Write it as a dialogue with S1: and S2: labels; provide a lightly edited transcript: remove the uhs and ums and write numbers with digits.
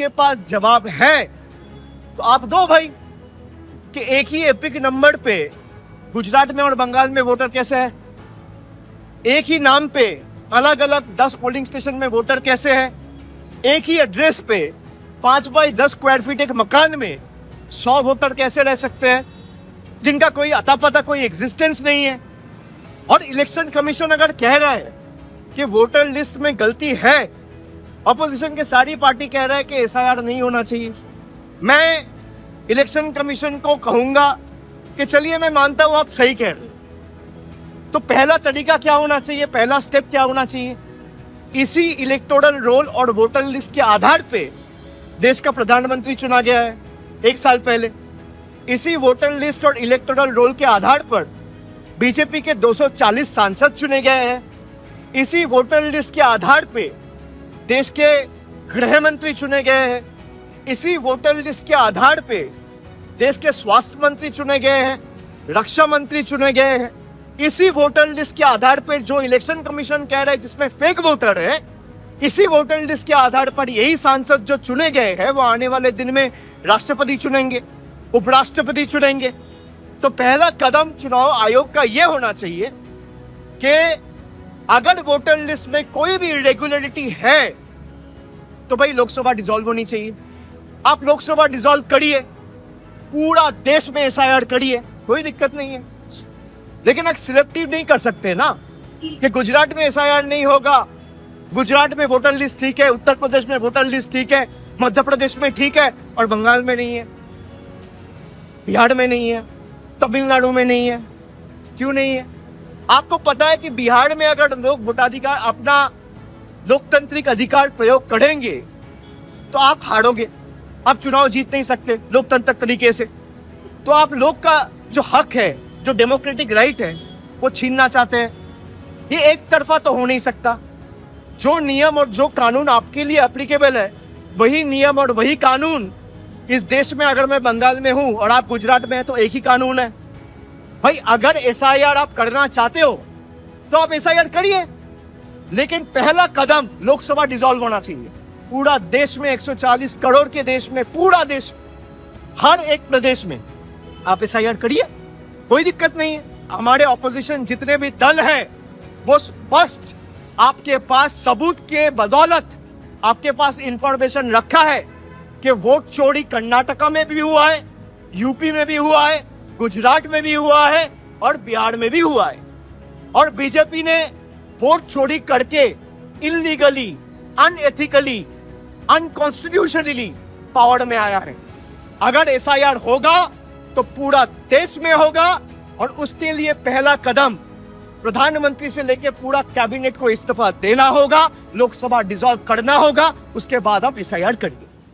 S1: आपके पास जवाब है तो आप दो भाई, कि एक ही एपिक नंबर पे गुजरात में और बंगाल में वोटर कैसे है, एक ही नाम पे अलग अलग 10 पोलिंग स्टेशन में वोटर कैसे है, एक ही एड्रेस पे 5 बाई 10 स्क्वायर फीट एक मकान में 100 वोटर कैसे रह सकते हैं, जिनका कोई अता पता, कोई एग्जिस्टेंस नहीं है। और इलेक्शन कमीशन अगर कह रहा है कि वोटर लिस्ट में गलती है, ऑपोजिशन के सारी पार्टी कह रहा है कि एसआईआर नहीं होना चाहिए, मैं इलेक्शन कमीशन को कहूंगा कि चलिए मैं मानता हूं आप सही कह रहे हैं, तो पहला तरीका क्या होना चाहिए, पहला स्टेप क्या होना चाहिए, इसी इलेक्टोरल रोल और वोटर लिस्ट के आधार पे देश का प्रधानमंत्री चुना गया है 1 साल पहले। इसी वोटर लिस्ट और इलेक्टोरल रोल के आधार पर बीजेपी के 240 सांसद चुने गए हैं। इसी वोटर लिस्ट के आधार पे देश के गृह मंत्री चुने गए हैं। इसी वोटर लिस्ट के आधार पे देश के स्वास्थ्य मंत्री चुने गए हैं, रक्षा मंत्री चुने गए हैं। इसी वोटर लिस्ट के आधार पर जो इलेक्शन कमीशन कह रहा है जिसमें फेक वोटर है, इसी वोटर लिस्ट के आधार पर यही सांसद जो चुने गए हैं वो आने वाले दिन में राष्ट्रपति चुनेंगे, उपराष्ट्रपति चुनेंगे। तो पहला कदम चुनाव आयोग का यह होना चाहिए कि अगर वोटर लिस्ट में कोई भी इरेगुलरिटी है तो भाई लोकसभा डिसॉल्व होनी चाहिए। आप लोकसभा डिसॉल्व करिए, पूरा देश में एसआईआर करिए, कोई दिक्कत नहीं है। लेकिन आप सिलेक्टिव नहीं कर सकते ना कि गुजरात में एसआईआर नहीं होगा, गुजरात में वोटर लिस्ट ठीक है, उत्तर प्रदेश में वोटर लिस्ट ठीक है, मध्य प्रदेश में ठीक है और बंगाल में नहीं है, बिहार में नहीं है, तमिलनाडु में नहीं है। क्यों नहीं है? आपको पता है कि बिहार में अगर लोग वोटाधिकार, अपना लोकतांत्रिक अधिकार प्रयोग करेंगे तो आप हारोगे, आप चुनाव जीत नहीं सकते लोकतंत्र तरीके से। तो आप लोग का जो हक है, जो डेमोक्रेटिक राइट है, वो छीनना चाहते हैं। ये एक तरफा तो हो नहीं सकता। जो नियम और जो कानून आपके लिए एप्लीकेबल है, वही नियम और वही कानून इस देश में, अगर मैं बंगाल में हूं और आप गुजरात में हैं तो एक ही कानून है। भाई अगर एसआईआर आप करना चाहते हो तो आप एसआईआर करिए, लेकिन पहला कदम लोकसभा डिसॉल्व होना चाहिए। पूरा देश में 140 करोड़ के देश में, पूरा देश, हर एक प्रदेश में आप एसआईआर करिए, कोई दिक्कत नहीं है। हमारे ऑपोजिशन जितने भी दल हैं वो स्पष्ट आपके पास सबूत के बदौलत आपके पास इंफॉर्मेशन रखा है कि वोट चोरी कर्नाटका में भी हुआ है, यूपी में भी हुआ है, गुजरात में भी हुआ है और बिहार में भी हुआ है। और बीजेपी ने वोट चोरी करके इलीगली, अनएथिकली, अनकॉन्स्टिट्यूशनली पावर में आया है। अगर एसआईआर होगा तो पूरा देश में होगा और उसके लिए पहला कदम प्रधानमंत्री से लेकर पूरा कैबिनेट को इस्तीफा देना होगा, लोकसभा डिसॉल्व करना होगा, उसके बाद आप एसआईआर करिए।